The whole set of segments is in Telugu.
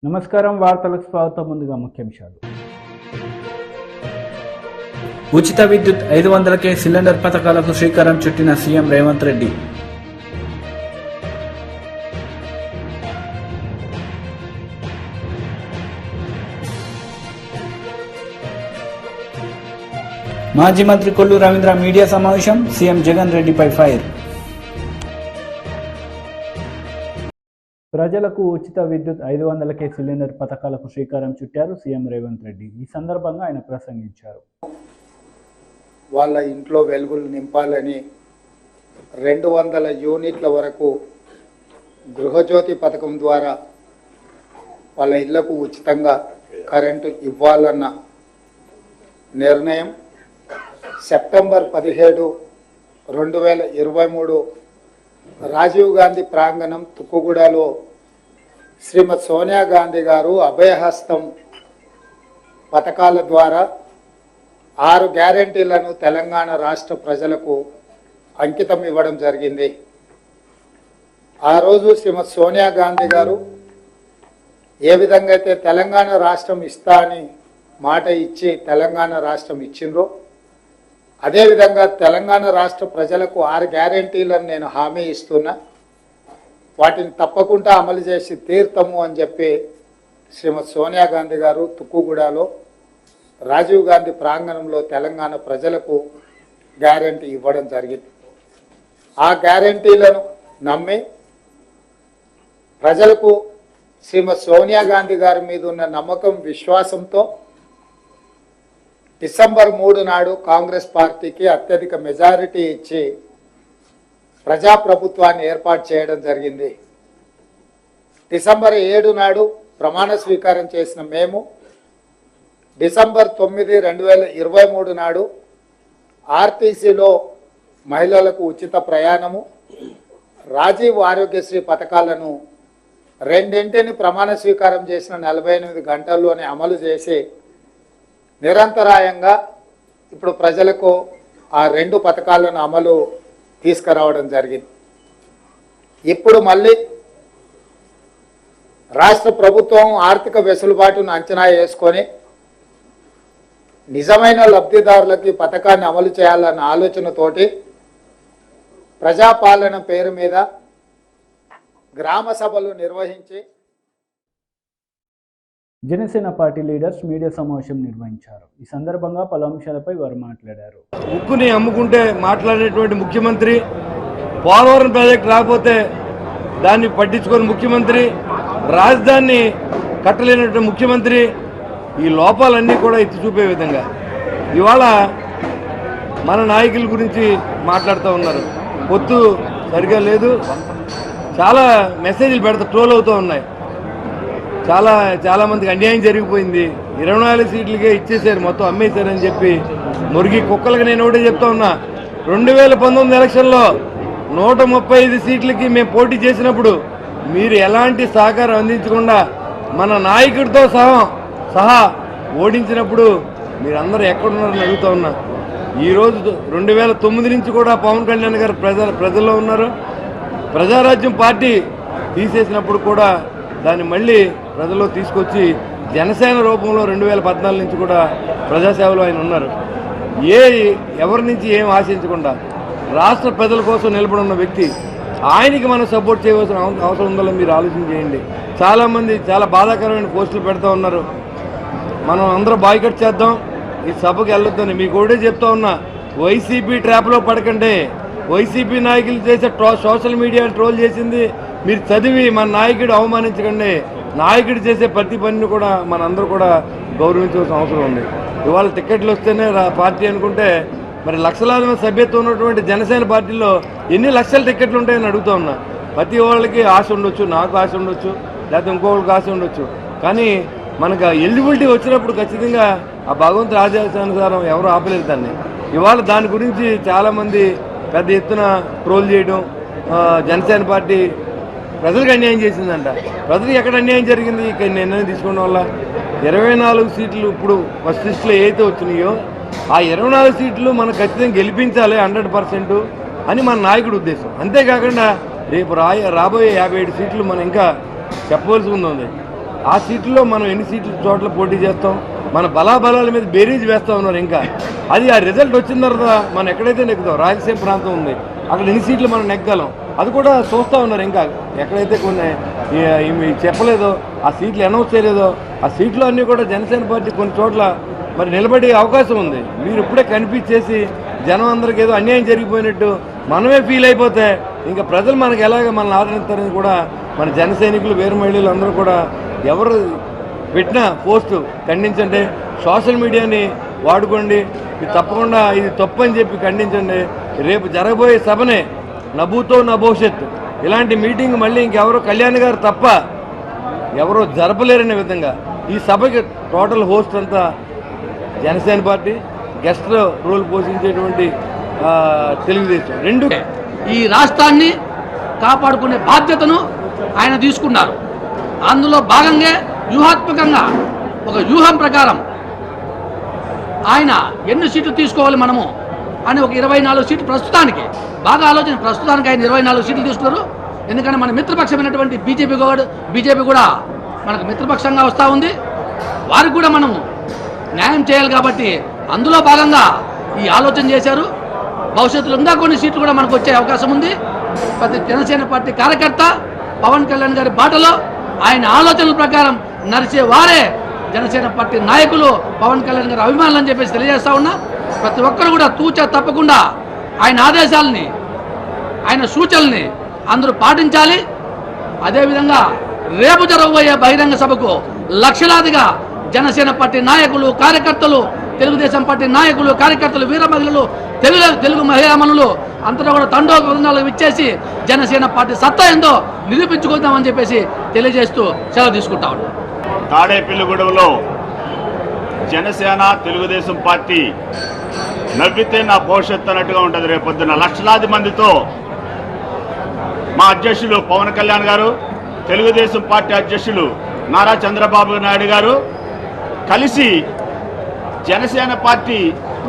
నమస్కారం వార్తలకు స్వాగతం. ముందుగా ముఖ్యాంశాలు. ఉచిత విద్యుత్ 500కే సిలిండర్ పథకాలకు శ్రీకారం చుట్టిన సీఎం రేవంత్ రెడ్డి. మాజీ మంత్రి కొల్లు రవీంద్ర మీడియా సమావేశం, సీఎం జగన్ రెడ్డిపై ఫైర్. ప్రజలకు ఉచిత విద్యుత్ 500కే సిలిండర్ పథకాలకు శ్రీకారం చుట్టారు సీఎం రేవంత్ రెడ్డి. ఈ సందర్భంగా ఆయన ప్రసంగించారు. వాళ్ళ ఇంట్లో వెలుగులు నింపాలని 200 యూనిట్ల వరకు గృహజ్యోతి పథకం ద్వారా వాళ్ళ ఇళ్లకు ఉచితంగా కరెంటు ఇవ్వాలన్న నిర్ణయం సెప్టెంబర్ 17, 2023 రాజీవ్ గాంధీ ప్రాంగణం తుక్కుగూడలో శ్రీమతి సోనియా గాంధీ గారు అభయహస్తం పథకాల ద్వారా 6 గ్యారెంటీలను తెలంగాణ రాష్ట్ర ప్రజలకు అంకితం ఇవ్వడం జరిగింది. ఆ రోజు శ్రీమతి సోనియా గాంధీ గారు ఏ విధంగా అయితే తెలంగాణ రాష్ట్రం ఇస్తా అని మాట ఇచ్చి తెలంగాణ రాష్ట్రం ఇచ్చిండ్రో, అదేవిధంగా తెలంగాణ రాష్ట్ర ప్రజలకు 6 గ్యారెంటీలను నేను హామీ ఇస్తున్నా, వాటిని తప్పకుండా అమలు చేసి తీర్థము అని చెప్పి శ్రీమతి సోనియా గాంధీ గారు తుక్కుగూడలో రాజీవ్ గాంధీ ప్రాంగణంలో తెలంగాణ ప్రజలకు గ్యారెంటీ ఇవ్వడం జరిగింది. ఆ గ్యారెంటీలను నమ్మి ప్రజలకు శ్రీమతి సోనియా గాంధీ గారి మీద ఉన్న నమ్మకం, విశ్వాసంతో డిసెంబర్ 3 నాడు కాంగ్రెస్ పార్టీకి అత్యధిక మెజారిటీ ఇచ్చి ప్రజాప్రభుత్వాన్ని ఏర్పాటు చేయడం జరిగింది. డిసెంబర్ 7 నాడు ప్రమాణ స్వీకారం చేసిన మేము డిసెంబర్ 9, 2023 నాడు ఆర్టీసీలో మహిళలకు ఉచిత ప్రయాణము, రాజీవ్ ఆరోగ్యశ్రీ పథకాలను రెండింటిని ప్రమాణ స్వీకారం చేసిన 48 గంటల్లోనే అమలు చేసి నిరంతరాయంగా ఇప్పుడు ప్రజలకు ఆ 2 పథకాలను అమలు తీసుకురావడం జరిగింది. ఇప్పుడు మళ్ళీ రాష్ట్ర ప్రభుత్వం ఆర్థిక వెసులుబాటును అంచనా వేసుకొని నిజమైన లబ్ధిదారులకి పథకాన్ని అమలు చేయాలన్న ఆలోచనతోటి ప్రజాపాలన పేరు మీద గ్రామ సభలు నిర్వహించి జనసేన పార్టీ లీడర్స్ మీడియా సమావేశం నిర్వహించారు. ఈ సందర్భంగా పలు అంశాలపై వారు మాట్లాడారు. ఉక్కుని అమ్ముకుంటే మాట్లాడేటువంటి ముఖ్యమంత్రి, పోలవరం ప్రాజెక్టు రాకపోతే దాన్ని పట్టించుకొని ముఖ్యమంత్రి, రాజధానిని కట్టలేనటువంటి ముఖ్యమంత్రి, ఈ లోపాలన్నీ కూడా ఎత్తి చూపే విధంగా ఇవాళ మన నాయకుల గురించి మాట్లాడుతూ ఉన్నారు. పొత్తు సరిగా లేదు, చాలా మెసేజ్లు పెడతా ట్రోల్ అవుతూ ఉన్నాయి. చాలా మందికి అన్యాయం జరిగిపోయింది, 24 సీట్లకే ఇచ్చేసారు, మొత్తం అమ్మేశారని చెప్పి మురిగి కుక్కలకు నేను ఒకటే చెప్తా ఉన్నా. 2019 ఎలక్షన్లో 135 సీట్లకి మేము పోటీ చేసినప్పుడు మీరు ఎలాంటి సహకారం అందించకుండా మన నాయకుడితో సహా ఓడించినప్పుడు మీరందరూ ఎక్కడున్నారని అడుగుతూ ఉన్నా. ఈరోజు 2009 నుంచి కూడా పవన్ కళ్యాణ్ గారు ప్రజల్లో ఉన్నారు. ప్రజారాజ్యం పార్టీ తీసేసినప్పుడు కూడా దాన్ని మళ్ళీ ప్రజల్లో తీసుకొచ్చి జనసేన రూపంలో 2014 నుంచి కూడా ప్రజాసేవలో ఆయన ఉన్నారు. ఎవరి నుంచి ఏం ఆశించకుండా రాష్ట్ర ప్రజల కోసం నిలబడున్న వ్యక్తి, ఆయనకి మనం సపోర్ట్ చేయవలసిన అవసరం ఉందో మీరు ఆలోచన చేయండి. చాలామంది చాలా బాధాకరమైన పోస్టులు పెడతా ఉన్నారు. మనం అందరూ బాయ్కట్ చేద్దాం, ఈ సభకి వెళ్ళొద్దని మీకు ఒకటే చెప్తా ఉన్నా. వైసీపీ ట్రాప్లో పడకండి. వైసీపీ నాయకులు చేసే సోషల్ మీడియా ట్రోల్ చేసింది మీరు చదివి మన నాయకుడు అవమానించకండి. నాయకుడు చేసే ప్రతి పనిని కూడా మనందరూ కూడా గౌరవించవలసిన అవసరం ఉంది. ఇవాళ టికెట్లు వస్తేనే పార్టీ అనుకుంటే మరి లక్షలాది మంది సభ్యత్వం ఉన్నటువంటి జనసేన పార్టీలో ఎన్ని లక్షల టికెట్లు ఉంటాయని అడుగుతూ ఉన్నా. ప్రతి వాళ్ళకి ఆశ ఉండొచ్చు, నాకు ఆశ ఉండొచ్చు, లేకపోతే ఇంకొకరికి ఆశ ఉండొచ్చు. కానీ మనకు ఎలిజిబిలిటీ వచ్చినప్పుడు ఖచ్చితంగా ఆ భగవంతుడి ఆదేశానుసారం ఎవరు ఆపలేరు దాన్ని. ఇవాళ దాని గురించి చాలామంది పెద్ద ఎత్తున ట్రోల్ చేయడం, జనసేన పార్టీ ప్రజలకు అన్యాయం చేసిందంట. ప్రజలకు ఎక్కడ అన్యాయం జరిగింది? ఇక్కడ నిర్ణయం తీసుకోవడం వల్ల 24 సీట్లు ఇప్పుడు ఫస్ట్ లిస్టులో ఏదైతే వచ్చినాయో ఆ 24 సీట్లు మనం ఖచ్చితంగా గెలిపించాలి 100% అని మన నాయకుడి ఉద్దేశం. అంతేకాకుండా రేపు రాబోయే 57 సీట్లు మనం ఇంకా చెప్పవలసి ఉంది. ఆ సీట్లలో మనం ఎన్ని సీట్ల చోట్ల పోటీ చేస్తాం, మన బలాబలాల మీద బేరీజ్ వేస్తూ ఉన్నారు. ఇంకా అది ఆ రిజల్ట్ వచ్చిన తర్వాత మనం ఎక్కడైతే నెగ్గుతాం, రాయలసీమ ప్రాంతం ఉంది, అక్కడ ఎన్ని సీట్లు మనం నెగ్గలం అది కూడా చూస్తూ ఉన్నారు. ఇంకా ఎక్కడైతే కొన్ని చెప్పలేదో, ఆ సీట్లు అనౌన్స్ చేయలేదో, ఆ సీట్లు అన్నీ కూడా జనసేన పార్టీ కొన్ని చోట్ల మరి నిలబడే అవకాశం ఉంది. మీరు ఇప్పుడే కనిపించేసి జనం అందరికి ఏదో అన్యాయం జరిగిపోయినట్టు మనమే ఫీల్ అయిపోతే ఇంకా ప్రజలు మనకు ఎలాగ మనల్ని ఆదరిస్తారని కూడా మన జన సైనికులు, వీర మహిళలు అందరూ కూడా ఎవరు పెట్టిన పోస్టు ఖండించండి, సోషల్ మీడియాని వాడుకోండి, ఇది తప్పకుండా ఇది తప్పు అని చెప్పి ఖండించండి. రేపు జరగబోయే సభనే నభూతో నా భవిష్యత్తు, ఇలాంటి మీటింగ్ మళ్ళీ ఇంకెవరో కళ్యాణ్ గారు తప్ప ఎవరో జరపలేరనే విధంగా ఈ సభకి టోటల్ హోస్ట్ అంతా Janasena party, guest role పోషించేటువంటి Telugu Desam. రెండు ఈ రాష్ట్రాన్ని కాపాడుకునే బాధ్యతను ఆయన తీసుకున్నారు. అందులో భాగంగా వ్యూహాత్మకంగా ఒక వ్యూహం ప్రకారం ఆయన ఎన్ని సీట్లు తీసుకోవాలి మనము అని ఒక 24 సీట్లు ప్రస్తుతానికి బాగా ఆలోచన. ప్రస్తుతానికి ఆయన 24 సీట్లు తీసుకున్నారు. ఎందుకంటే మన మిత్రపక్షమైనటువంటి బీజేపీ కూడా మనకు మిత్రపక్షంగా వస్తూ ఉంది. వారికి కూడా మనము న్యాయం చేయాలి కాబట్టి అందులో భాగంగా ఈ ఆలోచన చేశారు. భవిష్యత్తులో ఇంకా కొన్ని సీట్లు కూడా మనకు వచ్చే అవకాశం ఉంది. ప్రతి జనసేన పార్టీ కార్యకర్త పవన్ కళ్యాణ్ గారి బాటలో ఆయన ఆలోచనల ప్రకారం నడిచే వారే జనసేన పార్టీ నాయకులు, పవన్ కళ్యాణ్ గారి అభిమానులు అని చెప్పేసి తెలియజేస్తా ఉన్నా. ప్రతి ఒక్కరు కూడా తూచా తప్పకుండా ఆయన ఆదేశాలని, ఆయన సూచనల్ని అందరూ పాటించాలి. అదేవిధంగా రేపు జరగబోయే బహిరంగ సభకు లక్షలాదిగా జనసేన పార్టీ నాయకులు, కార్యకర్తలు, తెలుగుదేశం పార్టీ నాయకులు, కార్యకర్తలు, వీర మహిళలు, తెలుగు మహిళామణులు అంతటా కూడా తండోపండాలకు ఇచ్చేసి జనసేన పార్టీ సత్తా ఏందో నిరూపించుకుందామని చెప్పేసి తెలియజేస్తూ సెలవు తీసుకుంటా ఉన్నాం. తాడేపల్లిగూడెంలో జనసేన తెలుగుదేశం పార్టీ నవ్వితే నా భవిష్యత్తు అన్నట్టుగా ఉంటుంది. రేపొద్దున లక్షలాది మందితో మా అధ్యక్షులు పవన్ కళ్యాణ్ గారు, తెలుగుదేశం పార్టీ అధ్యక్షులు నారా చంద్రబాబు నాయుడు గారు కలిసి జనసేన పార్టీ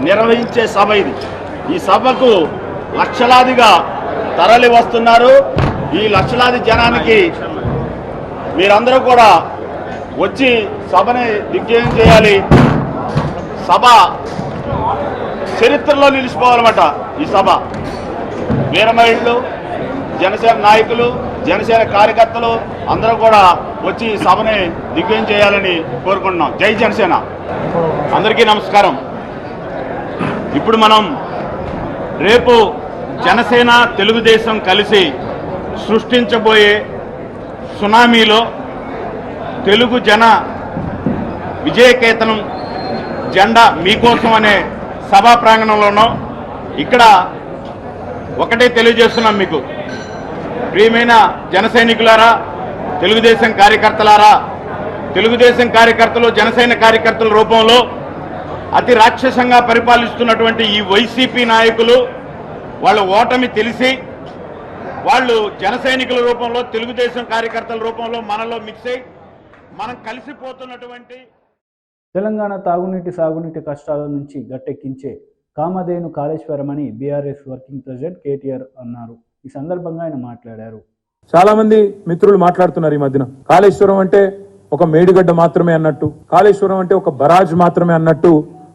నిర్వహించే సభ ఇది. ఈ సభకు లక్షలాదిగా తరలి వస్తున్నారు. ఈ లక్షలాది జనానికి మీరందరూ కూడా వచ్చి సభని దిగ్విజయం చేయాలి. సభ చరిత్రలో నిలిచిపోవాలన్నమాట. ఈ సభ వీరమహిళలు, జనసేన నాయకులు, జనసేన కార్యకర్తలు అందరూ కూడా వచ్చి ఈ సభని దిగ్విజయం చేయాలని కోరుకుంటున్నాం. జై జనసేన. అందరికీ నమస్కారం. ఇప్పుడు మనం రేపు జనసేన తెలుగుదేశం కలిసి సృష్టించబోయే సునామీలో తెలుగు జన విజయకేతనం జెండా మీకోసం అనే సభా ప్రాంగణంలోనూ ఇక్కడ ఒకటే తెలియజేస్తున్నాం మీకు, ప్రియమైన జన సైనికులారా, తెలుగుదేశం కార్యకర్తలారా, తెలుగుదేశం కార్యకర్తలు జనసేన కార్యకర్తల రూపంలో అతి రాక్షసంగా పరిపాలిస్తున్నటువంటి ఈ వైసీపీ నాయకులు వాళ్ళ ఓటమి తెలిసి వాళ్ళు జన సైనికుల రూపంలో, తెలుగుదేశం కార్యకర్తల రూపంలో మనలో మిక్స్ అయి మనం కలిసిపోతున్నటువంటి తెలంగాణ తాగునీటి సాగునీటి కష్టాల నుంచి గట్టెక్కించే కామధేను కాళేశ్వరం అని బీఆర్ఎస్ వర్కింగ్ ప్రెసిడెంట్ కేటీఆర్ అన్నారు. ఈ సందర్భంగా ఆయన మాట్లాడారు. చాలా మంది మిత్రులు మాట్లాడుతున్నారు ఈ మధ్యన కాళేశ్వరం అంటే ఒక మేడిగడ్డ మాత్రమే అన్నట్టు, కాళేశ్వరం అంటే ఒక బరాజ్ మాత్రమే అన్నట్టు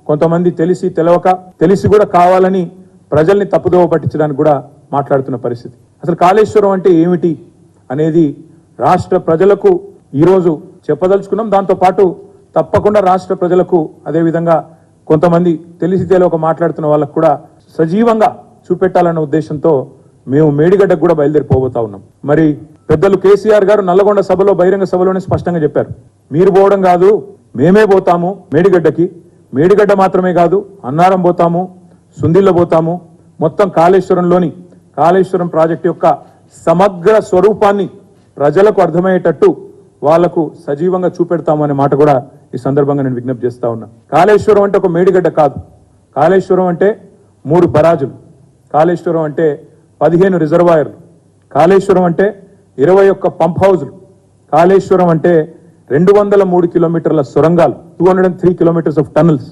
కొంతమంది తెలిసి తెలవక, తెలిసి కూడా కావాలని ప్రజల్ని తప్పుదోవ పట్టించడానికి కూడా మాట్లాడుతున్న పరిస్థితి. అసలు కాళేశ్వరం అంటే ఏమిటి అనేది రాష్ట్ర ప్రజలకు ఈరోజు చెప్పదలుచుకున్నాం. దాంతో పాటు తప్పకుండా రాష్ట్ర ప్రజలకు, అదేవిధంగా కొంతమంది తెలిసి తెలియక మాట్లాడుతున్న వాళ్ళకు కూడా సజీవంగా చూపెట్టాలన్న ఉద్దేశంతో మేము మేడిగడ్డకు కూడా బయలుదేరిపోబోతా ఉన్నాం. మరి పెద్దలు కేసీఆర్ గారు నల్లగొండ సభలో, బహిరంగ సభలోనే స్పష్టంగా చెప్పారు, మీరు పోవడం కాదు మేమే పోతాము మేడిగడ్డకి. మేడిగడ్డ మాత్రమే కాదు, అన్నారం పోతాము, సుందిల్ల పోతాము, మొత్తం కాళేశ్వరంలోని కాళేశ్వరం ప్రాజెక్టు యొక్క సమగ్ర స్వరూపాన్ని ప్రజలకు అర్థమయ్యేటట్టు వాళ్లకు సజీవంగా చూపెడతాము అనే మాట కూడా ఈ సందర్భంగా నేను విజ్ఞప్తి చేస్తా ఉన్నా. కాళేశ్వరం అంటే ఒక మేడిగడ్డ కాదు, కాళేశ్వరం అంటే 3 బరాజులు, కాళేశ్వరం అంటే 15 రిజర్వాయర్లు, కాళేశ్వరం అంటే 21 పంప్ హౌజులు, కాళేశ్వరం అంటే 203 కిలోమీటర్ల సొరంగాలు, 203 కిలోమీటర్స్ ఆఫ్ టనల్స్,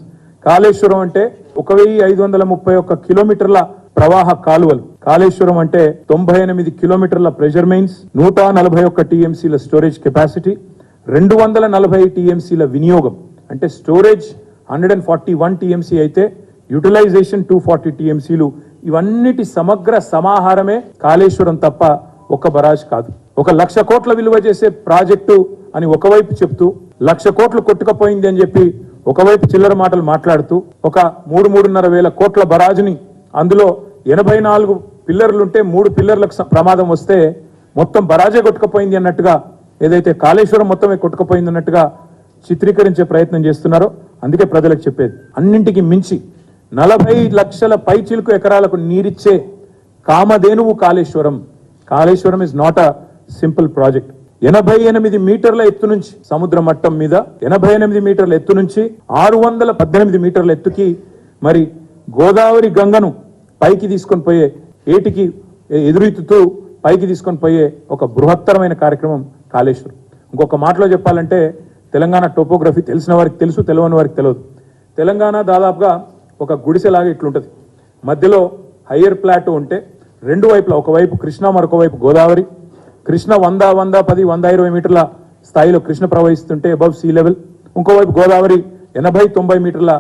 కాళేశ్వరం అంటే 1531 కిలోమీటర్ల ప్రవాహ కాలువలు, కాళేశ్వరం అంటే 98 కిలోమీటర్ల ప్రెషర్ మెయిన్స్, 141 టీఎంసీల స్టోరేజ్ కెపాసిటీ, 240 టీఎంసీల వినియోగం, అంటే స్టోరేజ్ 141 టీఎంసీ అయితే యూటిలైజేషన్ 240 టీఎంసీలు. ఇవన్నిటి సమగ్ర సమాహారమే కాళేశ్వరం తప్ప ఒక్క బరాజ్ కాదు. 1,00,000 కోట్ల విలువ చేసే ప్రాజెక్టు అని ఒకవైపు చెప్తూ 1,00,000 కోట్లు కొట్టుకుపోయింది అని చెప్పి ఒకవైపు చిల్లర మాటలు మాట్లాడుతూ 3-3.5 వేల కోట్ల బరాజుని, అందులో 84 పిల్లర్లుంటే 3 పిల్లర్లకు ప్రమాదం వస్తే మొత్తం బరాజే కొట్టుకుపోయింది అన్నట్టుగా, ఏదైతే కాళేశ్వరం మొత్తమే కొట్టుకుపోయింది అన్నట్టుగా చిత్రీకరించే ప్రయత్నం చేస్తున్నారో, అందుకే ప్రజలకు చెప్పేది, అన్నింటికి మించి 40 లక్షల పైచిలుకు ఎకరాలకు నీరిచ్చే కామధేనువు Kaleshwaram. Kaleshwaram is not a simple project. 88 మీటర్ల ఎత్తు నుంచి, సముద్ర మట్టం మీద 88 మీటర్ల ఎత్తు నుంచి 618 మీటర్ల ఎత్తుకి మరి గోదావరి గంగను పైకి తీసుకొని పోయే, ఏటికి ఎదురెత్తుతూ పైకి తీసుకొని పోయే ఒక బృహత్తరమైన కార్యక్రమం కాళేశ్వరం. ఇంకొక మాటలో చెప్పాలంటే, తెలంగాణ టోపోగ్రఫీ తెలిసిన వారికి తెలుసు, తెలియని వారికి తెలియదు. తెలంగాణ దాదాపుగా ఒక గుడిసెలాగా ఇట్లుంటుంది. మధ్యలో హయ్యర్ ప్లాటో ఉంటే రెండు వైపులా, ఒకవైపు కృష్ణ, మరొక వైపు గోదావరి. కృష్ణ 100, 110, 120 మీటర్ల స్థాయిలో కృష్ణ ప్రవహిస్తుంటే అబవ్ సీ లెవెల్. ఇంకోవైపు గోదావరి 80, 90 మీటర్ల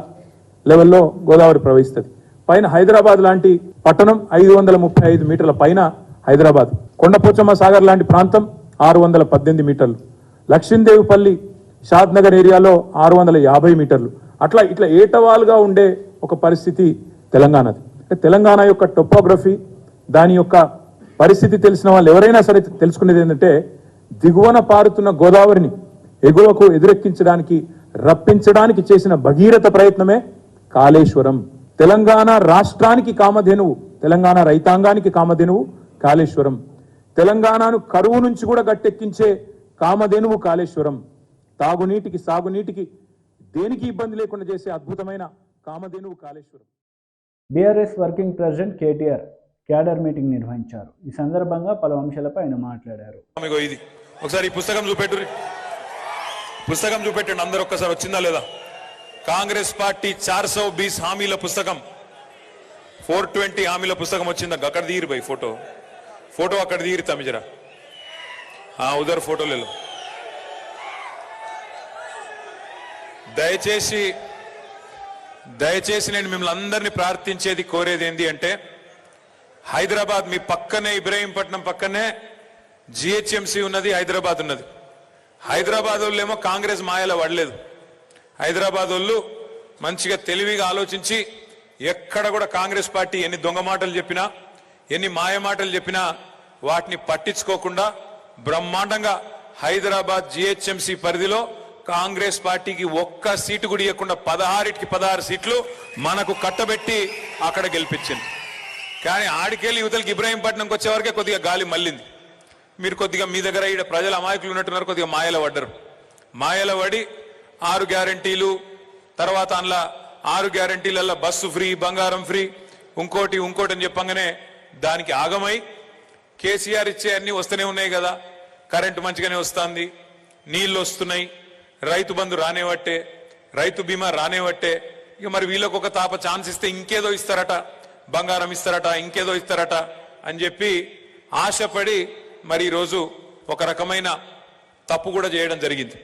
లెవెల్లో గోదావరి ప్రవహిస్తుంది. పైన హైదరాబాద్ లాంటి పట్టణం 535 మీటర్ల పైన హైదరాబాద్. కొండపోచమ్మ సాగర్ లాంటి ప్రాంతం 618 మీటర్లు. లక్ష్మీదేవిపల్లి, షాద్ నగర్ ఏరియాలో 650 మీటర్లు. ఇట్లా ఏటవాలుగా ఉండే ఒక పరిస్థితి తెలంగాణది. తెలంగాణ యొక్క టోపోగ్రఫీ, దాని యొక్క పరిస్థితి తెలిసిన వాళ్ళు ఎవరైనా సరే తెలుసుకునేది ఏంటంటే, దిగువన పారుతున్న గోదావరిని ఎగువకు ఎదురెక్కించడానికి, రప్పించడానికి చేసిన భగీరథ ప్రయత్నమే కాళేశ్వరం. తెలంగాణ రాష్ట్రానికి కామధేనువు, తెలంగాణ రైతాంగానికి కామధేనువు కాళేశ్వరం. తెలంగాణను కరువు నుంచి కూడా గట్టెక్కించే కామధేనువు కాళేశ్వరం. తాగునీటికి, సాగునీటికి, దేనికి ఇబ్బంది లేకుండా చేసే అద్భుతమైన కామధేనువు Kaleshwaram. BRS working president KTR cadre meeting నిర్వహించారు. ఈ సందర్భంగా పలు అంశాలపై ఆయన మాట్లాడారు. ఇది ఒకసారి ఈ పుస్తకం చూపెట్టు, పుస్తకం చూపెట్టండి అందరూ ఒక్కసారి. వచ్చిందా లేదా? కాంగ్రెస్ పార్టీ 420 హామీల పుస్తకం, 420 హామీల పుస్తకం వచ్చిందా? అక్కడ తీరు భయ్ ఫోటో అక్కడ తీరు తమిజరా ఉదర్ ఫోటోలలో. దయచేసి నేను మిమ్మల్ని అందరినీ ప్రార్థించేది, కోరేది ఏంటి అంటే, హైదరాబాద్ మీ పక్కనే, ఇబ్రహీంపట్నం పక్కనే జిహెచ్ఎంసీ ఉన్నది, హైదరాబాద్ ఉన్నది. హైదరాబాద్ వాళ్ళు ఏమో కాంగ్రెస్ మాయలో పడలేదు. హైదరాబాద్ వాళ్ళు మంచిగా తెలివిగా ఆలోచించి, ఎక్కడ కూడా కాంగ్రెస్ పార్టీ ఎన్ని దొంగ మాటలు చెప్పినా, ఎన్ని మాయ మాటలు చెప్పినా వాటిని పట్టించుకోకుండా బ్రహ్మాండంగా హైదరాబాద్ జిహెచ్ఎంసీ పరిధిలో కాంగ్రెస్ పార్టీకి ఒక్క సీటు కూడా ఇవ్వకుండా 16 సీట్లు మనకు కట్టబెట్టి అక్కడ గెలిపించింది. కానీ ఆడికెళ్ళి యువతలకి ఇబ్రహీంపట్నంకి వచ్చే వరకే కొద్దిగా గాలి మళ్ళింది. మీరు కొద్దిగా మీ దగ్గర ఈడ ప్రజల అమాయకులు ఉన్నట్టున్నారు, కొద్దిగా మాయల పడ్డారు. మాయల పడి 6 గ్యారంటీలు, తర్వాత అందులో 6 గ్యారంటీలలో బస్సు ఫ్రీ, బంగారం ఫ్రీ, ఇంకోటి అని చెప్పంగానే దానికి ఆగమై, కేసీఆర్ ఇచ్చే అన్ని వస్తూనే ఉన్నాయి కదా, కరెంటు మంచిగానే వస్తుంది, నీళ్లు వస్తున్నాయి, రైతు బంధు రానేవట్టే, రైతు బీమా రానేవట్టే, ఇక మరి వీళ్ళకు ఒక తాప ఛాన్స్ ఇస్తే ఇంకేదో ఇస్తారట, బంగారం ఇస్తారట, ఇంకేదో ఇస్తారట అని చెప్పి ఆశపడి మరి ఈరోజు ఒక రకమైన తప్పు కూడా చేయడం జరిగింది.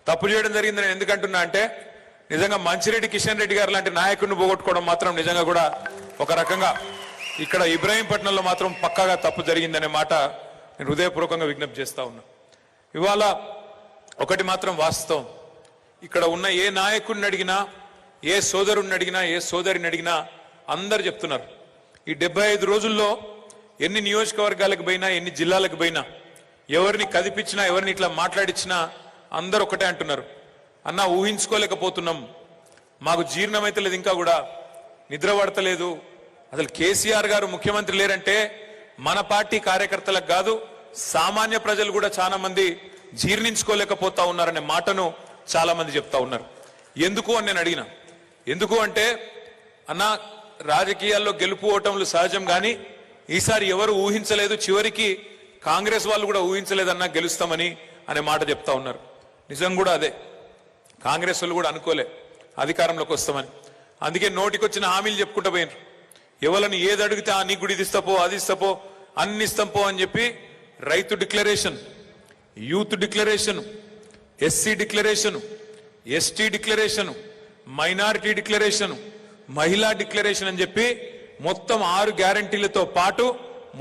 తప్పు చేయడం జరిగింది నేను ఎందుకంటున్నా అంటే, నిజంగా మంచిరెడ్డి కిషన్ రెడ్డి గారు లాంటి నాయకుడిని పోగొట్టుకోవడం మాత్రం నిజంగా కూడా ఒక రకంగా ఇక్కడ ఇబ్రహీంపట్నంలో మాత్రం పక్కాగా తప్పు జరిగిందనే మాట నేను హృదయపూర్వకంగా విజ్ఞప్తి చేస్తా ఉన్నా. ఇవాళ ఒకటి మాత్రం వాస్తవం, ఇక్కడ ఉన్న ఏ నాయకుడిని అడిగినా, ఏ సోదరుడిని అడిగినా, ఏ సోదరిని అడిగినా అందరు చెప్తున్నారు, ఈ 75 రోజుల్లో ఎన్ని నియోజకవర్గాలకు పోయినా, ఎన్ని జిల్లాలకు పోయినా, ఎవరిని కదిపించినా, ఎవరిని ఇట్లా మాట్లాడించినా అందరు ఒకటే అంటున్నారు, అన్నా ఊహించుకోలేకపోతున్నాం, మాకు జీర్ణమైతే లేదు, ఇంకా కూడా నిద్ర పడతలేదు, అసలు కేసీఆర్ గారు ముఖ్యమంత్రి లేరంటే మన పార్టీ కార్యకర్తలకు కాదు, సామాన్య ప్రజలు కూడా చాలా మంది జీర్ణించుకోలేకపోతా ఉన్నారనే మాటను చాలా మంది చెప్తా ఉన్నారు. ఎందుకు అని నేను అడిగిన, ఎందుకు అంటే, అన్న రాజకీయాల్లో గెలుపు ఓటములు సహజం, కానీ ఈసారి ఎవరు ఊహించలేదు, చివరికి కాంగ్రెస్ వాళ్ళు కూడా ఊహించలేదన్నా గెలుస్తామని అనే మాట చెప్తా ఉన్నారు. నిజం కూడా అదే, కాంగ్రెస్ వాళ్ళు కూడా అనుకోలే అధికారంలోకి వస్తామని. అందుకే నోటికొచ్చిన హామీలు చెప్పుకుంటూ పోయినారు. ఎవరిని ఏది అడిగితే నీ గుడి ఇస్తాపో, అది ఇస్తాపో, అన్ని ఇస్తాంపో అని చెప్పి రైతు declaration, youth declaration, SC declaration, ST declaration, minority declaration, మహిళా డిక్లరేషన్ అని చెప్పి మొత్తం 6 గ్యారంటీలతో పాటు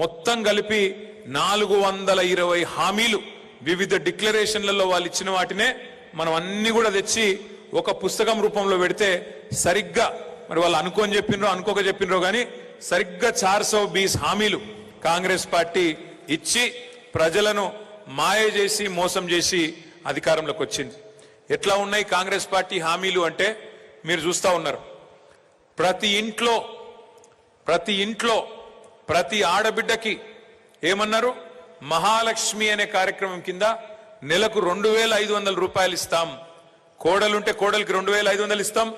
మొత్తం కలిపి 420 హామీలు వివిధ డిక్లరేషన్లలో వాళ్ళు ఇచ్చిన వాటినే మనం అన్ని కూడా తెచ్చి ఒక పుస్తకం రూపంలో పెడితే సరిగ్గా మరి వాళ్ళు అనుకోని చెప్పినరో అనుకోక చెప్పినరో కానీ సరిగ్గా 420 హామీలు కాంగ్రెస్ పార్టీ ఇచ్చి ప్రజలను మాయ చేసి మోసం చేసి అధికారంలోకి వచ్చింది. ఎట్లా ఉన్నాయి కాంగ్రెస్ పార్టీ హామీలు అంటే మీరు చూస్తా ఉన్నారు. ప్రతి ఇంట్లో ప్రతి ఆడబిడ్డకి ఏమన్నారు, మహాలక్ష్మి అనే కార్యక్రమం కింద నెలకు 2,500 రూపాయలు ఇస్తాం. కోడలుంటే కోడలికి 2,500 ఇస్తాం.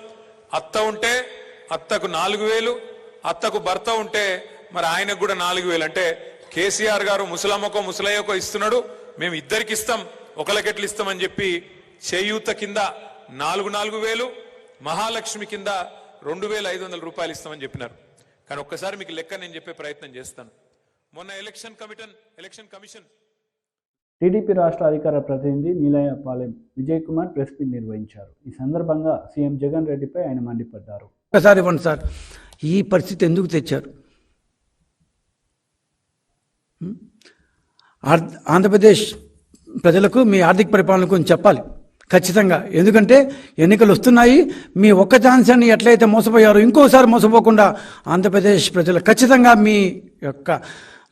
అత్త ఉంటే అత్తకు 4,000, అత్తకు భర్త ఉంటే మరి ఆయనకు కూడా 4,000. అంటే కేసీఆర్ గారు ముసలమ్మకో ముసలయ్యకో ఇస్తున్నాడు, మేము ఇద్దరికి ఇస్తాం, ఒకళ్ళకెట్లు ఇస్తామని చెప్పి చేయూత కింద 4,000, మహాలక్ష్మి కింద 2,500 రూపాయలు ఇస్తామని చెప్పినారు. కానీ ఒక్కసారి మీకు లెక్క నేను చెప్పే ప్రయత్నం చేస్తాను. మొన్న ఎలక్షన్ కమిషన్ టీడీపీ రాష్ట్ర అధికార ప్రతినిధి నీలయపాలెం విజయ్ కుమార్ ప్రెస్ మీట్ నిర్వహించారు. ఈ సందర్భంగా సీఎం జగన్ రెడ్డిపై ఆయన మండిపడ్డారు. ఒకసారి ఇవ్వండి సార్, ఈ పరిస్థితి ఎందుకు తెచ్చారు? ఆంధ్రప్రదేశ్ ప్రజలకు మీ ఆర్థిక పరిపాలన గురించి చెప్పాలి ఖచ్చితంగా. ఎందుకంటే ఎన్నికలు వస్తున్నాయి. మీ ఒక్క ఛాన్స్ అని ఎట్లయితే మోసపోయారో ఇంకోసారి మోసపోకుండా ఆంధ్రప్రదేశ్ ప్రజలు ఖచ్చితంగా మీ యొక్క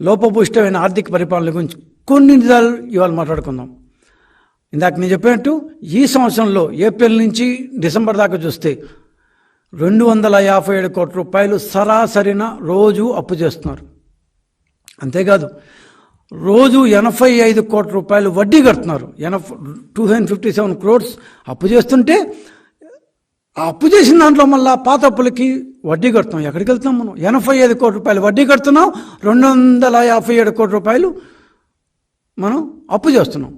లోపభూయిష్టమైన ఆర్థిక పరిపాలన గురించి కొన్ని నిజాలు ఇవాళ మాట్లాడుకుందాం. ఇందాక నేను చెప్పినట్టు ఈ సంవత్సరంలో ఏప్రిల్ నుంచి డిసెంబర్ దాకా చూస్తే 257 కోట్ల రూపాయలు సరాసరిన రోజు అప్పు చేస్తున్నారు. అంతేకాదు రోజు 85 కోట్ల రూపాయలు వడ్డీ కడుతున్నారు. 257 crores అప్పు చేస్తుంటే ఆ అప్పు చేసిన దాంట్లో మళ్ళీ పాత అప్పులకి వడ్డీ కడుతున్నాం. ఎక్కడికి వెళ్తున్నాం మనం? 85 కోట్ల రూపాయలు వడ్డీ కడుతున్నాం, 257 కోట్ల రూపాయలు మనం అప్పు చేస్తున్నాం.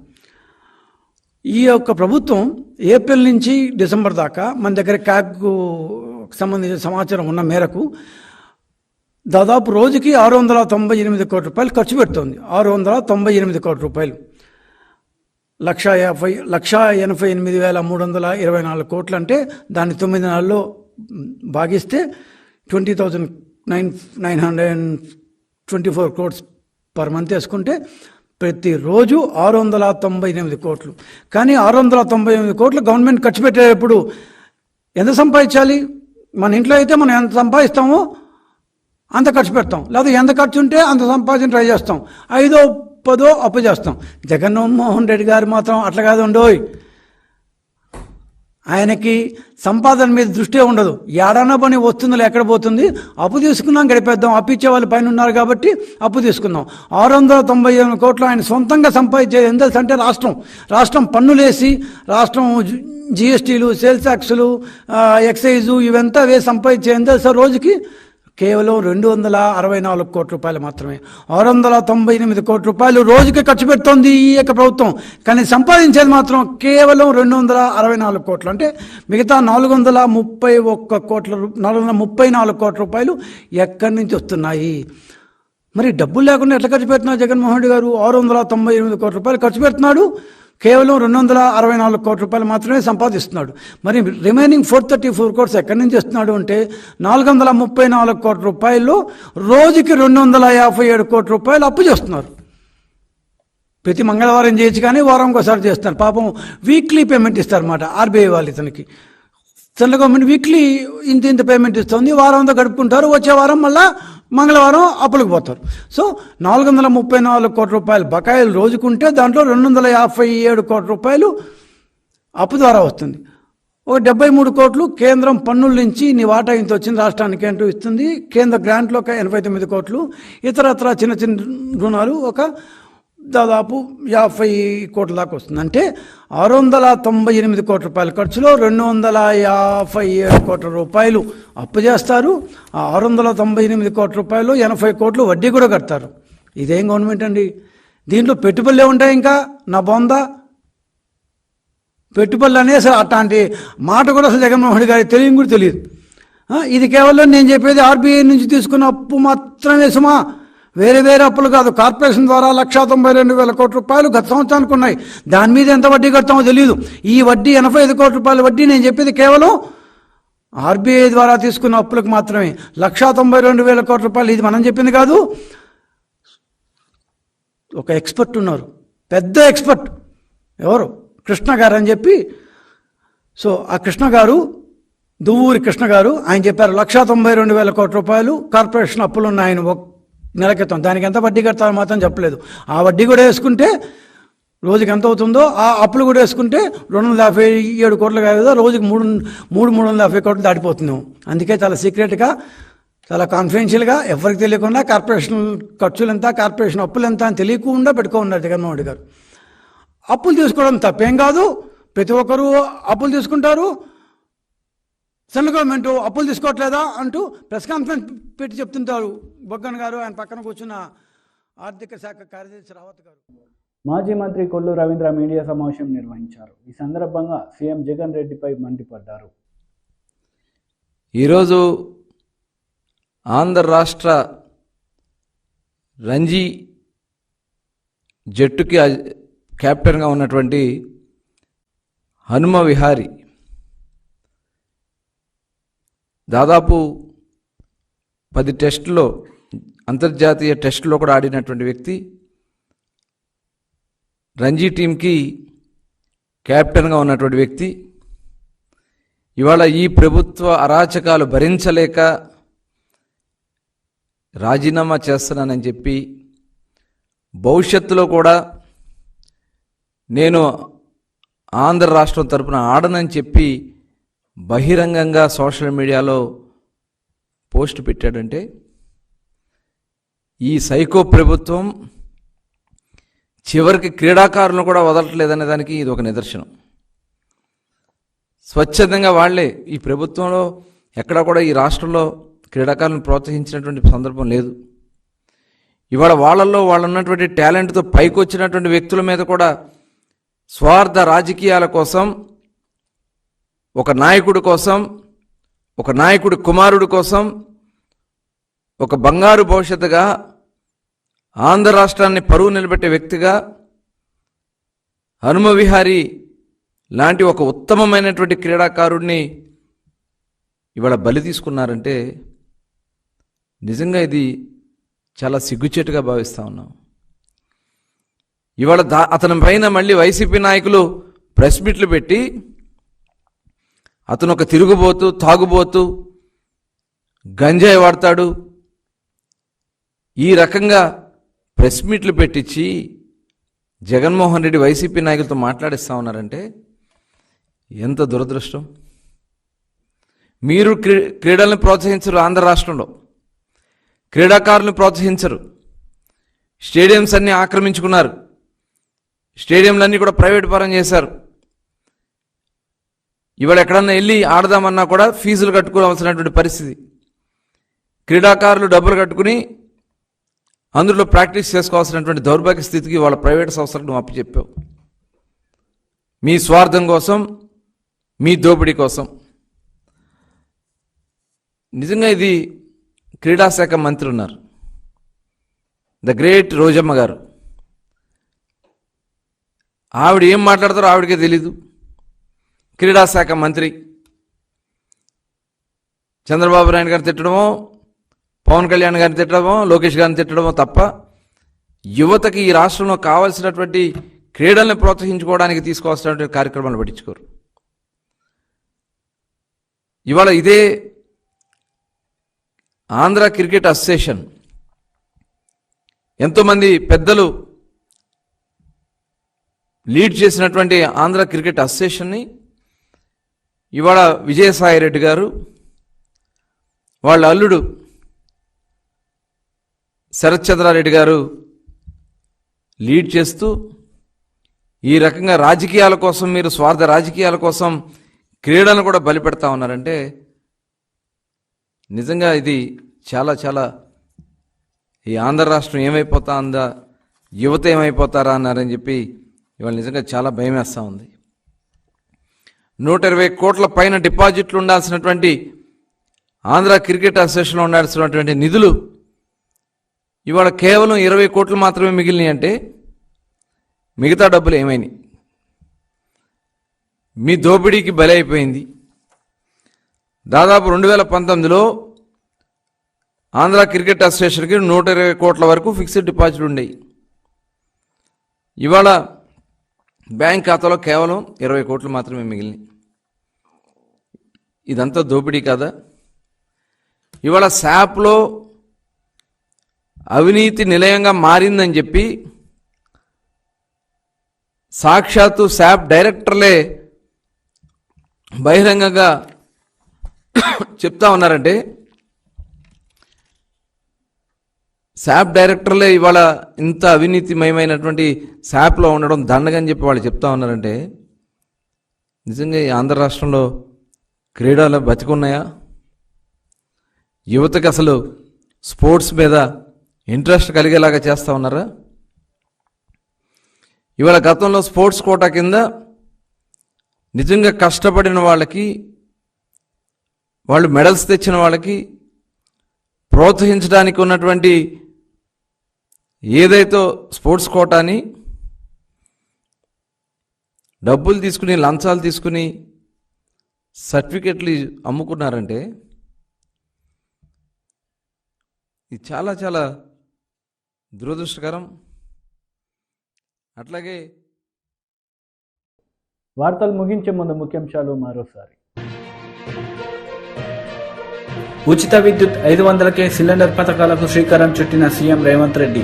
ఈ యొక్క ప్రభుత్వం ఏప్రిల్ నుంచి డిసెంబర్ దాకా మన దగ్గర క్యాగ్కు సంబంధించిన సమాచారం ఉన్న మేరకు దాదాపు రోజుకి 698 కోట్ల రూపాయలు ఖర్చు పెడుతోంది. 698 కోట్ల రూపాయలు, 1,88,324 కోట్లు. అంటే దాన్ని 9 నెలల్లో భాగిస్తే 20,924 crores పర్ మంత్ వేసుకుంటే ప్రతిరోజు 698 కోట్లు. కానీ 698 కోట్లు గవర్నమెంట్ ఖర్చు పెట్టేటప్పుడు ఎంత సంపాదించాలి? మన ఇంట్లో అయితే మనం ఎంత సంపాదిస్తామో అంత ఖర్చు పెడతాం, లేదా ఎంత ఖర్చు ఉంటే అంత సంపాదించి ట్రై చేస్తాం, 5-10 అప్పు చేస్తాం. జగన్మోహన్ రెడ్డి గారు మాత్రం అట్లా కాదు ఉండోయ్. ఆయనకి సంపాదన మీద దృష్టి ఉండదు. ఏడానా పని వస్తుందో ఎక్కడ పోతుంది, అప్పు తీసుకున్నాం గడిపేద్దాం, అప్పు ఇచ్చే వాళ్ళు పైన ఉన్నారు కాబట్టి అప్పు తీసుకుందాం. 698 కోట్లు ఆయన సొంతంగా సంపాదించేది ఎంత అంటే రాష్ట్రం పన్నులేసి, రాష్ట్రం జిఎస్టీలు, సేల్స్ ట్యాక్సులు, ఎక్సైజు ఇవంతా వేసి సంపాదించే ఎంత సార్ రోజుకి? కేవలం 264 కోట్ల రూపాయలు మాత్రమే. 698 కోట్ల రూపాయలు రోజుకి ఖర్చు పెడుతోంది ఈ యొక్క ప్రభుత్వం. కానీ సంపాదించేది మాత్రం కేవలం 264 కోట్లు. అంటే మిగతా 434 కోట్ల రూపాయలు ఎక్కడి నుంచి వస్తున్నాయి? మరి డబ్బులు లేకుండా ఎట్లా ఖర్చు పెడుతున్నారు జగన్మోహన్ రెడ్డి గారు? 698 కోట్ల రూపాయలు ఖర్చు పెడుతున్నాడు, కేవలం 264 కోట్ల రూపాయలు మాత్రమే సంపాదిస్తున్నాడు. మరి రిమైనింగ్ 434 crores ఎక్కడి నుంచి వస్తున్నాడు అంటే 434 కోట్ల రూపాయలు రోజుకి 257 కోట్ల రూపాయలు అప్పు చేస్తున్నారు. ప్రతి మంగళవారం చేయొచ్చు కానీ వారంకి ఒకసారి చేస్తారు. పాపం వీక్లీ పేమెంట్ ఇస్తారన్నమాట ఆర్బీఐ వాళ్ళు ఇతనికి. సెంట్రల్ గవర్నమెంట్ వీక్లీ ఇంత పేమెంట్ ఇస్తుంది, వారంతో గడుపుకుంటారు, వచ్చే వారం మళ్ళీ మంగళవారం అప్పులకు పోతారు. సో 434 కోట్ల రూపాయలు బకాయిలు రోజుకుంటే దాంట్లో 257 కోట్ల రూపాయలు అప్పు ద్వారా వస్తుంది. ఒక 73 కోట్లు కేంద్రం పన్నుల నుంచి నీ వాటా ఇంత వచ్చింది రాష్ట్రానికి అంటూ ఇస్తుంది. కేంద్ర గ్రాంట్లో ఒక 89 కోట్లు, ఇతరత్ర చిన్న రుణాలు ఒక దాదాపు 50 కోట్ల దాకా వస్తుంది. అంటే 698 కోట్ల రూపాయల ఖర్చులో 257 కోట్ల రూపాయలు అప్పు చేస్తారు. ఆ 698 కోట్ల రూపాయలు 80 కోట్లు వడ్డీ కూడా కడతారు. ఇదేం గవర్నమెంట్ అండి? దీంట్లో పెట్టుబడులే ఉంటాయి. ఇంకా నా బొంద పెట్టుబడులు అనేసి అట్లాంటి మాట కూడా అసలు జగన్మోహన్ రెడ్డి గారికి తెలియని కూడా తెలియదు. ఇది కేవలం నేను చెప్పేది ఆర్బీఐ నుంచి తీసుకున్న అప్పు మాత్రమే సుమా. వేరే అప్పులు కాదు. కార్పొరేషన్ ద్వారా 1,92,000 కోట్ల రూపాయలు గత సంవత్సరానికి ఉన్నాయి. దాని మీద ఎంత వడ్డీ కడతామో తెలియదు. ఈ వడ్డీ 85 కోట్ల రూపాయల వడ్డీ నేను చెప్పేది కేవలం ఆర్బీఐ ద్వారా తీసుకున్న అప్పులకు మాత్రమే. 1,92,000 కోట్ల రూపాయలు ఇది మనం చెప్పింది కాదు. ఒక ఎక్స్పర్ట్ ఉన్నారు, పెద్ద ఎక్స్పర్ట్, ఎవరు, కృష్ణ గారు అని చెప్పి. సో ఆ కృష్ణ గారు, దువ్వూరి కృష్ణ గారు, ఆయన చెప్పారు 1,92,000 కోట్ల రూపాయలు కార్పొరేషన్ అప్పులు ఉన్నాయని ఒక నెల క్రితం. దానికి ఎంత వడ్డీ కడతారో మాత్రం చెప్పలేదు. ఆ వడ్డీ కూడా వేసుకుంటే రోజుకి ఎంత అవుతుందో, ఆ అప్పులు కూడా వేసుకుంటే 257 కోట్లు కాదు, రోజుకి 350 కోట్లు దాటిపోతున్నాం. అందుకే చాలా సీక్రెట్గా, చాలా కాన్ఫిడెన్షియల్గా, ఎవరికి తెలియకుండా కార్పొరేషన్ ఖర్చులు ఎంత, కార్పొరేషన్ అప్పులు ఎంత అని తెలియకుండా పెట్టుకున్నారు జగన్మోహన్ రెడ్డి గారు. అప్పులు తీసుకోవడం తప్పేం కాదు, ప్రతి ఒక్కరూ అప్పులు తీసుకుంటారు. సెంట్రల్ గవర్నమెంట్ అప్పులు తీసుకోవట్లేదా అంటూ ప్రెస్ కాన్ఫరెన్స్ పెట్టి చెప్తుంటారు బొగ్గన్ గారు, ఆయన పక్కన కూర్చున్న ఆర్థిక శాఖ కార్యదర్శి రావత్ గారు. మాజీ మంత్రి కొల్లు రవీంద్ర మీడియా సమావేశం నిర్వహించారు. ఈ సందర్భంగా సీఎం జగన్ రెడ్డిపై మండిపడ్డారు. ఈరోజు ఆంధ్ర రాష్ట్ర రంజీ జట్టుకి కెప్టెన్గా ఉన్నటువంటి హనుమ విహారీ దాదాపు 10 టెస్టుల్లో, అంతర్జాతీయ టెస్టులో కూడా ఆడినటువంటి వ్యక్తి, రంజీ టీంకి కెప్టెన్గా ఉన్నటువంటి వ్యక్తి ఇవాళ ఈ ప్రభుత్వ అరాచకాలు భరించలేక రాజీనామా చేస్తున్నానని చెప్పి, భవిష్యత్తులో కూడా నేను ఆంధ్ర రాష్ట్రం తరపున ఆడనని చెప్పి బహిరంగంగా సోషల్ మీడియాలో పోస్ట్ పెట్టాడంటే ఈ సైకో ప్రభుత్వం చివరికి క్రీడాకారులను కూడా వదలట్లేదనే దానికి ఇది ఒక నిదర్శనం. స్వచ్ఛందంగా వాళ్లే, ఈ ప్రభుత్వంలో ఎక్కడా కూడా ఈ రాష్ట్రంలో క్రీడాకారులను ప్రోత్సహించినటువంటి సందర్భం లేదు. ఇవాళ వాళ్ళల్లో ఉన్నటువంటి టాలెంట్తో పైకి వచ్చినటువంటి వ్యక్తుల మీద కూడా స్వార్థ రాజకీయాల కోసం, ఒక నాయకుడి కోసం, ఒక నాయకుడి కుమారుడి కోసం, ఒక బంగారు భవిష్యత్తుగా ఆంధ్ర రాష్ట్రాన్ని పరువు నిలబెట్టే వ్యక్తిగా హనుమ విహారీ లాంటి ఒక ఉత్తమమైనటువంటి క్రీడాకారుడిని ఇవాళ బలి తీసుకున్నారంటే నిజంగా ఇది చాలా సిగ్గుచేటుగా భావిస్తూ ఉన్నాం. ఇవాళ అతని పైన మళ్ళీ వైసీపీ నాయకులు ప్రెస్ మీట్లు పెట్టి అతను ఒక తిరుగుబోతు, తాగుబోతు, గంజాయి వాడతాడు, ఈ రకంగా ప్రెస్ మీట్లు పెట్టించి జగన్మోహన్ రెడ్డి వైసీపీ నాయకులతో మాట్లాడిస్తూ ఉన్నారంటే ఎంత దురదృష్టం. మీరు క్రీడలను ప్రోత్సహించరు, ఆంధ్ర రాష్ట్రంలో క్రీడాకారులను ప్రోత్సహించరు, స్టేడియంస్ అన్నీ ఆక్రమించుకున్నారు, స్టేడియంలన్నీ కూడా ప్రైవేట్ పరం చేశారు. ఇవాళ ఎక్కడన్నా వెళ్ళి ఆడదామన్నా కూడా ఫీజులు కట్టుకోవాల్సినటువంటి పరిస్థితి. క్రీడాకారులు డబ్బులు కట్టుకుని అందులో ప్రాక్టీస్ చేసుకోవాల్సినటువంటి దౌర్భాగ్య స్థితికి వాళ్ళ ప్రైవేట్ సంస్థలకు నువ్వు అప్పచెప్పావు, మీ స్వార్థం కోసం, మీ దోపిడీ కోసం. నిజంగా ఇది క్రీడాశాఖ మంత్రి ఉన్నారు, ద గ్రేట్ రోజమ్మ గారు. ఆవిడ ఏం మాట్లాడతారో ఆవిడకే తెలీదు. క్రీడాశాఖ మంత్రి చంద్రబాబు నాయుడు గారిని తిట్టడమో, పవన్ కళ్యాణ్ గారిని తిట్టడమో, లోకేష్ గారిని తిట్టడమో తప్ప యువతకి ఈ రాష్ట్రంలో కావాల్సినటువంటి క్రీడల్ని ప్రోత్సహించుకోవడానికి తీసుకోవాల్సినటువంటి కార్యక్రమాలు పట్టించుకోరు. ఇవాళ ఇదే ఆంధ్ర క్రికెట్ అసోసియేషన్ ఎంతోమంది పెద్దలు లీడ్ చేసినటువంటి ఆంధ్ర క్రికెట్ అసోసియేషన్ని ఇవాళ విజయసాయి రెడ్డి గారు, వాళ్ళ అల్లుడు శరత్ చంద్రారెడ్డి గారు లీడ్ చేస్తూ ఈ రకంగా రాజకీయాల కోసం, మీరు స్వార్థ రాజకీయాల కోసం క్రీడలను కూడా బలిపెడతా ఉన్నారంటే నిజంగా ఇది చాలా చాలా ఈ ఆంధ్ర రాష్ట్రం ఏమైపోతా ఉందా, యువత ఏమైపోతారా అన్నారని చెప్పి ఇవాళ నిజంగా చాలా భయం వేస్తూ ఉంది. 120 కోట్ల పైన డిపాజిట్లు ఉండాల్సినటువంటి ఆంధ్ర క్రికెట్ అసోసియేషన్లో ఉండాల్సినటువంటి నిధులు ఇవాళ కేవలం 20 కోట్లు మాత్రమే మిగిలినాయి అంటే మిగతా డబ్బులు ఏమైనాయి? మీ దోపిడీకి బలి అయిపోయింది. దాదాపు 2019లో ఆంధ్ర క్రికెట్ అసోసియేషన్కి 120 కోట్ల వరకు ఫిక్స్డ్ డిపాజిట్లు ఉండేవి. ఇవాళ బ్యాంక్ ఖాతాలో కేవలం 20 కోట్లు మాత్రమే మిగిలినాయి. ఇదంతా దోపిడీ కాదా? ఇవాళ శాప్లో అవినీతి నిలయంగా మారిందని చెప్పి సాక్షాత్తు శాప్ డైరెక్టర్లే బహిరంగంగా చెప్తా ఉన్నారంటే, శాప్ డైరెక్టర్లే ఇవాళ ఇంత అవినీతిమయమైనటువంటి శాప్లో ఉండడం దండగని చెప్పి వాళ్ళు చెప్తా ఉన్నారంటే, నిజంగా ఈ ఆంధ్ర రాష్ట్రంలో క్రీడలు బతికున్నాయా? యువతకి అసలు స్పోర్ట్స్ మీద ఇంట్రెస్ట్ కలిగేలాగా చేస్తూ ఉన్నారా? ఇవాళ గతంలో స్పోర్ట్స్ కోటా కింద నిజంగా కష్టపడిన వాళ్ళకి, వాళ్ళు మెడల్స్ తెచ్చిన వాళ్ళకి ప్రోత్సహించడానికి ఉన్నటువంటి ఏదైతే స్పోర్ట్స్ కోటాని డబ్బులు తీసుకుని, లంచాలు తీసుకుని సర్టిఫికెట్లు అమ్ముకున్నారంటే ఇది చాలా చాలా దురదృష్టకరం. అట్లాగే వార్తలు ముగించే ముందు ముఖ్యాంశాలు మరోసారి. ఉచిత విద్యుత్ 500కే సిలిండర్ పథకాలకు శ్రీకారం చుట్టిన సీఎం రేవంత్ రెడ్డి.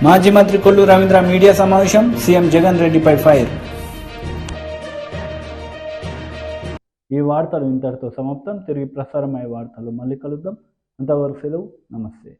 మాజీ మంత్రి కొల్లు రవీంద్ర మీడియా సమావేశం, సీఎం జగన్ రెడ్డిపై ఫైర్. ఈ వార్తలు ఇంతటితో సమాప్తం. తిరిగి ప్రసారమయ్యే వార్తలు మళ్ళీ కలుద్దాం. అంతవరకు సెలవు. నమస్తే.